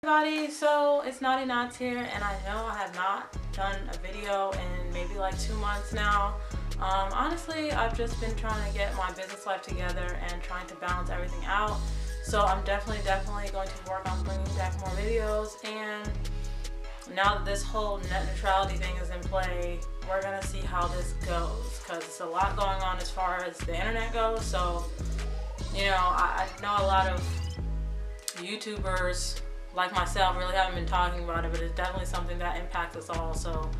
Everybody, so it's Naughty Knots here, and I know I have not done a video in maybe like 2 months now. Honestly, I've just been trying to get my business life together and trying to balance everything out. So I'm definitely going to work on bringing back more videos, and now that this whole net neutrality thing is in play, we're gonna see how this goes, because it's a lot going on as far as the internet goes. So, you know, I know a lot of YouTubers like myself really haven't been talking about it, but it's definitely something that impacts us all. So,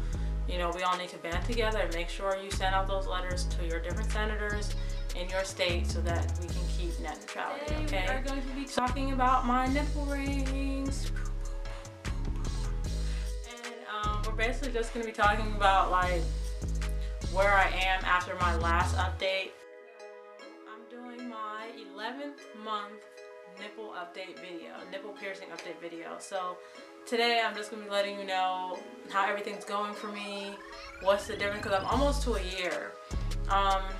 you know, we all need to band together and make sure you send out those letters to your different senators in your state so that we can keep net neutrality. Okay, we are going to be talking about my nipple rings, and we're basically just going to be talking about like where I am after my last update. I'm doing my 11th month nipple update video, nipple piercing update video. So today I'm just gonna be letting you know how everything's going for me, what's the difference, because I'm almost to a year.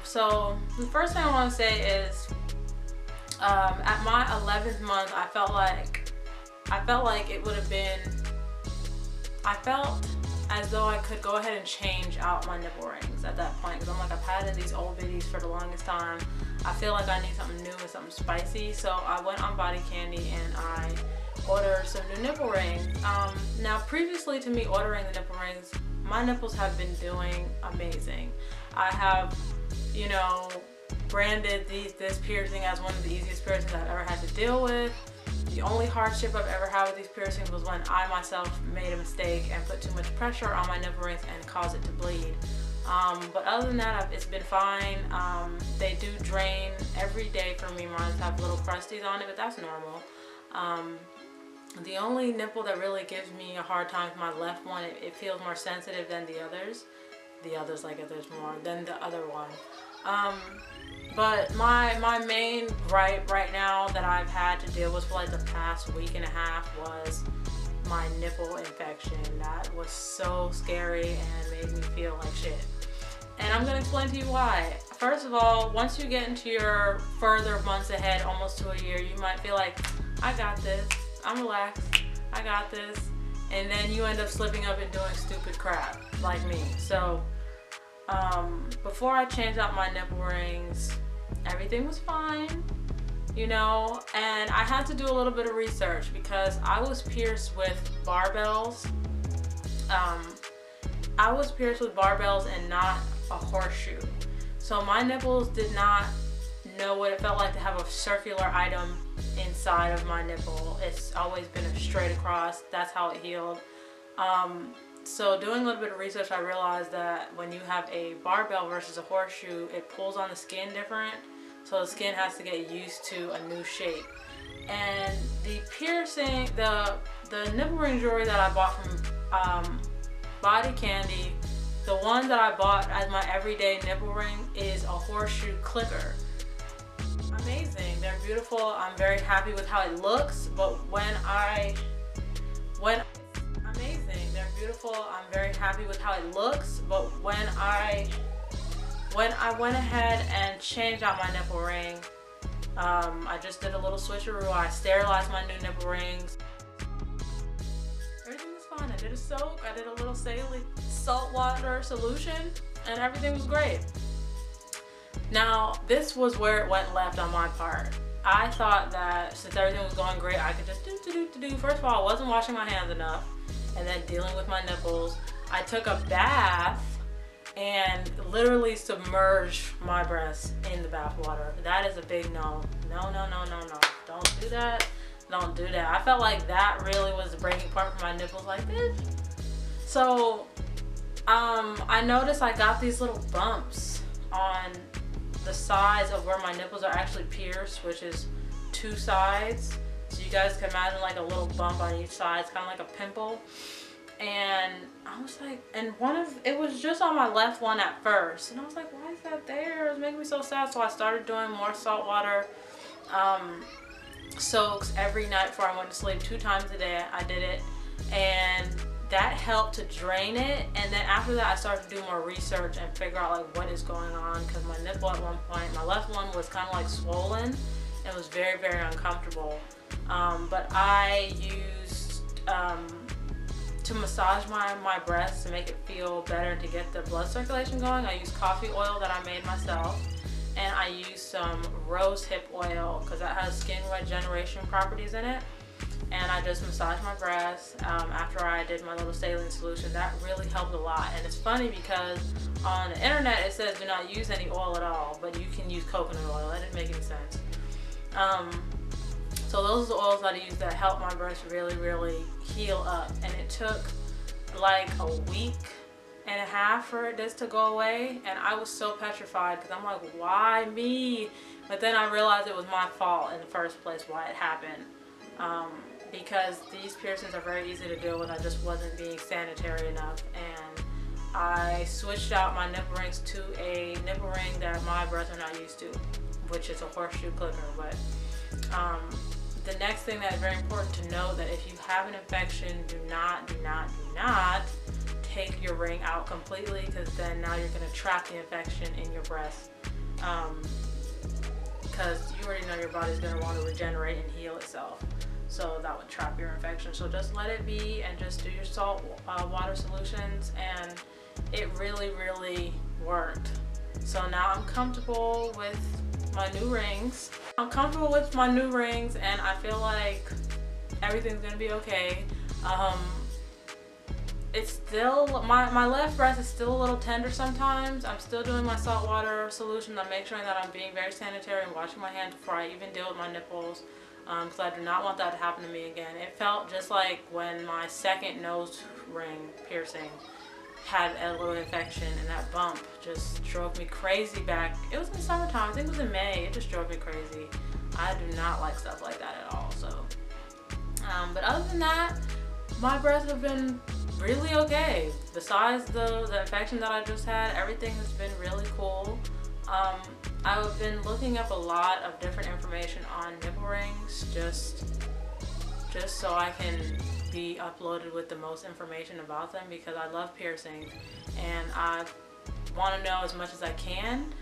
So the first thing I want to say is at my 11th month I felt like it would have been, I felt as though I could go ahead and change out my nipple rings at that point, because I'm like, I've had these old biddies for the longest time. I feel like I need something new and something spicy, so I went on Body Candy and I ordered some new nipple rings. Now previously to me ordering the nipple rings, my nipples have been doing amazing. I have, you know, branded this piercing as one of the easiest piercings I've ever had to deal with. The only hardship I've ever had with these piercings was when I myself made a mistake and put too much pressure on my nipple rings and caused it to bleed. But other than that, it's been fine. They do drain every day for me. Mine have little crusties on it, but that's normal. The only nipple that really gives me a hard time is my left one. It feels more sensitive than the others. The others, like, if there's more than the other one. But my main gripe right now that I've had to deal with for like the past week and a half was my nipple infection. That was so scary and made me feel like shit. And I'm gonna explain to you why. First of all, once you get into your further months ahead, almost to a year, you might feel like, I got this, I'm relaxed, I got this. And then you end up slipping up and doing stupid crap like me. So before I changed out my nipple rings, everything was fine, you know, and I had to do a little bit of research because I was pierced with barbells. I was pierced with barbells and not a horseshoe. So my nipples did not know what it felt like to have a circular item inside of my nipple. It's always been a straight across. That's how it healed. So doing a little bit of research, I realized that when you have a barbell versus a horseshoe, it pulls on the skin different. So the skin has to get used to a new shape. And the piercing, the nipple ring jewelry that I bought from Body Candy, the one that I bought as my everyday nipple ring is a horseshoe clicker. Amazing, they're beautiful. I'm very happy with how it looks, but amazing, they're beautiful. I'm very happy with how it looks, but when I went ahead and changed out my nipple ring, I just did a little switcheroo. I sterilized my new nipple rings. Everything was fine. I did a soak, I did a little salt water solution, and everything was great. Now, this was where it went left on my part. I thought that since everything was going great, I could just do. First of all, I wasn't washing my hands enough, and then dealing with my nipples. I took a bath and literally submerged my breasts in the bath water. That is a big no. No. Don't do that. Don't do that. I felt like that really was the breaking point for my nipples, like this. So I noticed I got these little bumps on the sides of where my nipples are actually pierced, which is 2 sides. So you guys can imagine like a little bump on each side. It's kind of like a pimple. And I was like, and it was just on my left one at first. And I was like, why is that there? It was making me so sad. So I started doing more saltwater soaks every night before I went to sleep. 2 times a day I did it. And that helped to drain it. And then after that I started to do more research and figure out like what is going on, because my nipple at one point, my left one was kind of like swollen and was very, very uncomfortable. But I used to massage my breasts to make it feel better, to get the blood circulation going, I use coffee oil that I made myself, and I use some rose hip oil because that has skin regeneration properties in it. And I just massaged my breasts after I did my little saline solution. That really helped a lot. And it's funny because on the internet it says do not use any oil at all, but you can use coconut oil. That didn't make any sense. So those are the oils that I use that help my breasts really, really heal up. And it took like a week and a half for this to go away. And I was so petrified because I'm like, why me? But then I realized it was my fault in the first place why it happened. Because these piercings are very easy to deal with. I just wasn't being sanitary enough, and I switched out my nipple rings to a nipple ring that my breasts are not used to, which is a horseshoe clipper. But the next thing that is very important to know, that if you have an infection, do not take your ring out completely, because then now you're going to trap the infection in your breast. Because you already know your body's going to want to regenerate and heal itself. So that would trap your infection. So just let it be and just do your salt water solutions, and it really, really worked. So now I'm comfortable with my new rings. And I feel like everything's gonna be okay. It's still, my left breast is still a little tender sometimes. I'm still doing my salt water solution. I'm making sure that I'm being very sanitary and washing my hands before I even deal with my nipples. Because I do not want that to happen to me again. It felt just like when my second nose ring piercing had a little infection, and that bump just drove me crazy back. It was in the summertime, I think it was in May. It just drove me crazy. I do not like stuff like that at all. So, but other than that, my breasts have been really okay. Besides the infection that I just had, everything has been really cool. I've been looking up a lot of different information on nipple rings just so I can be uploaded with the most information about them, because I love piercings and I want to know as much as I can.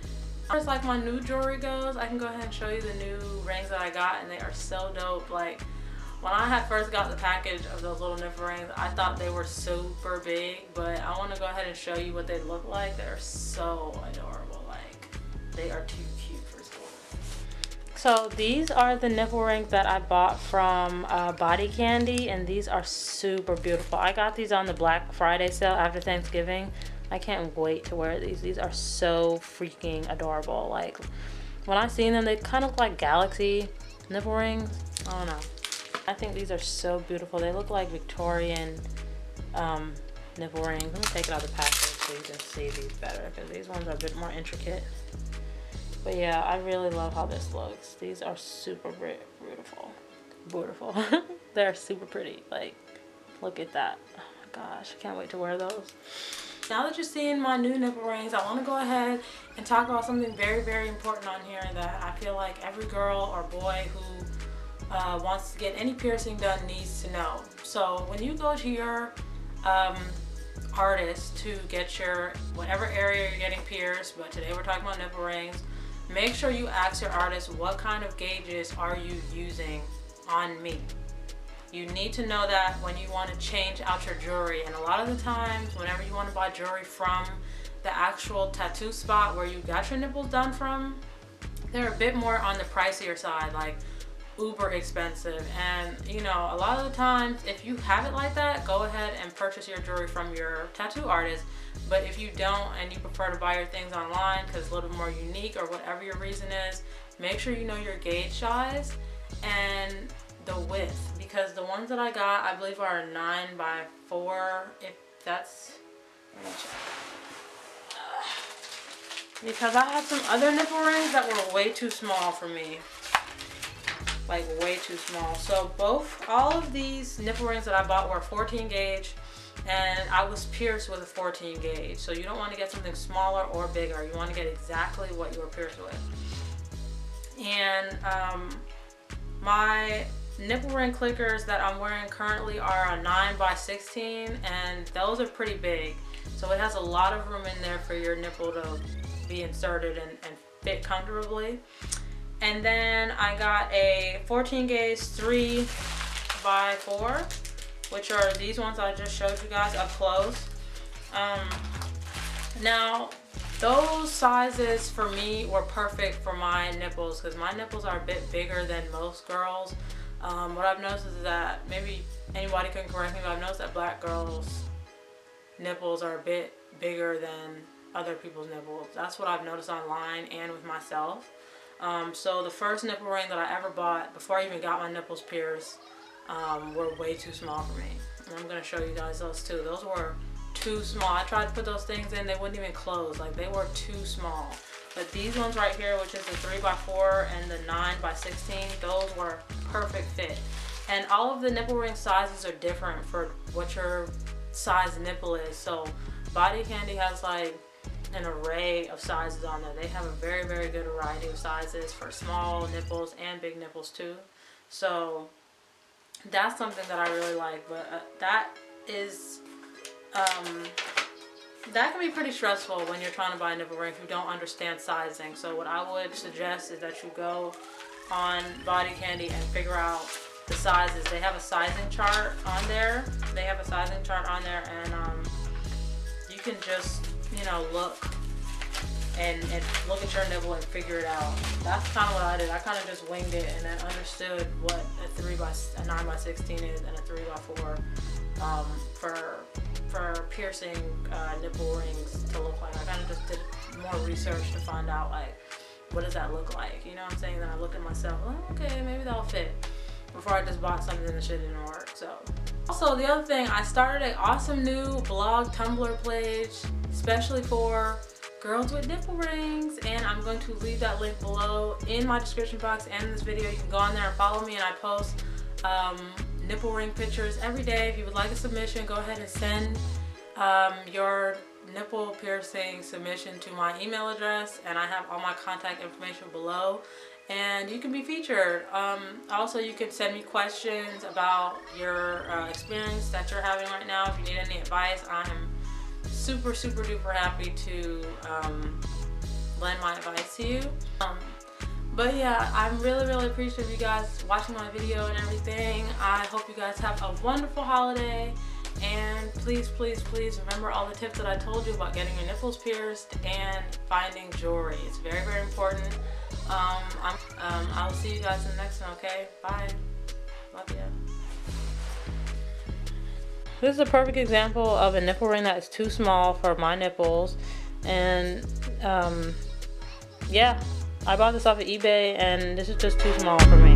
As far as like my new jewelry goes, I can go ahead and show you the new rings that I got, and they are so dope. Like, when I had first got the package of those little nipple rings, I thought they were super big, but I want to go ahead and show you what they look like. They're so adorable. Like, they are too cute for school. So these are the nipple rings that I bought from Body Candy, and these are super beautiful. I got these on the Black Friday sale after Thanksgiving. I can't wait to wear these. These are so freaking adorable. Like, when I seen them, they kind of look like galaxy nipple rings. I don't know. I think these are so beautiful. They look like Victorian nipple rings. Let me take it out of the package so you can see these better, because these ones are a bit more intricate. But yeah, I really love how this looks. These are super beautiful. They're super pretty. Like, look at that. Oh my gosh, I can't wait to wear those. Now that you're seeing my new nipple rings, I want to go ahead and talk about something very, very important on here that I feel like every girl or boy who wants to get any piercing done needs to know. So when you go to your artist to get your whatever area you're getting pierced, but today we're talking about nipple rings, make sure you ask your artist, what kind of gauges are you using on me? You need to know that when you want to change out your jewelry. And a lot of the times, whenever you want to buy jewelry from the actual tattoo spot where you got your nipples done from, they're a bit more on the pricier side, like uber expensive. And you know, a lot of the times, if you have it like that, go ahead and purchase your jewelry from your tattoo artist. But if you don't and you prefer to buy your things online because it's a little more unique or whatever your reason is, make sure you know your gauge size and the width, because the ones that I got, I believe, are 9x4. If that's, let me check. Because I had some other nipple rings that were way too small for me. Like, way too small. So all of these nipple rings that I bought were 14 gauge, and I was pierced with a 14 gauge. So you don't want to get something smaller or bigger. You want to get exactly what you were pierced with. And my nipple ring clickers that I'm wearing currently are a 9x16, and those are pretty big. So it has a lot of room in there for your nipple to be inserted and fit comfortably. And then I got a 14 gauge 3x4 which are these ones I just showed you guys up close. Now, those sizes for me were perfect for my nipples because my nipples are a bit bigger than most girls. What I've noticed is that, maybe anybody can correct me, but I've noticed that black girls' nipples are a bit bigger than other people's nipples. That's what I've noticed online and with myself. So the first nipple ring that I ever bought, before I even got my nipples pierced, were way too small for me. And I'm going to show you guys those too. Those were too small. I tried to put those things in, they wouldn't even close. Like, they were too small. But these ones right here, which is the 3x4 and the 9x16, those were perfect fit. And all of the nipple ring sizes are different for what your size nipple is. So Body Candy has like an array of sizes on there. They have a very, very good variety of sizes for small nipples and big nipples too. So that's something that I really like. But that is that can be pretty stressful when you're trying to buy a nipple ring if you don't understand sizing. So what I would suggest is that you go on Body Candy and figure out the sizes. They have a sizing chart on there. And you can just, you know, look and look at your nipple and figure it out. That's kind of what I did. I kind of just winged it and I understood what a 9x16 is and a 3x4 for piercing nipple rings to look like. I kind of just did more research to find out, like, what does that look like? You know what I'm saying? Then I looked at myself, oh, okay, maybe that'll fit, before I just bought something that shit didn't work. So also, the other thing, I started an awesome new blog Tumblr page, especially for girls with nipple rings, and I'm going to leave that link below in my description box and in this video. You can go on there and follow me, and I post nipple ring pictures every day. If you would like a submission, go ahead and send your nipple piercing submission to my email address, and I have all my contact information below, and you can be featured. Also, you can send me questions about your experience that you're having right now. If you need any advice, I am super duper happy to lend my advice to you. But yeah, I'm really appreciative of you guys watching my video and everything. I hope you guys have a wonderful holiday, and please remember all the tips that I told you about getting your nipples pierced and finding jewelry. It's very important. I'll see you guys in the next one, okay? Bye. Love ya. This is a perfect example of a nipple ring that is too small for my nipples, and yeah, I bought this off of eBay and this is just too small for me.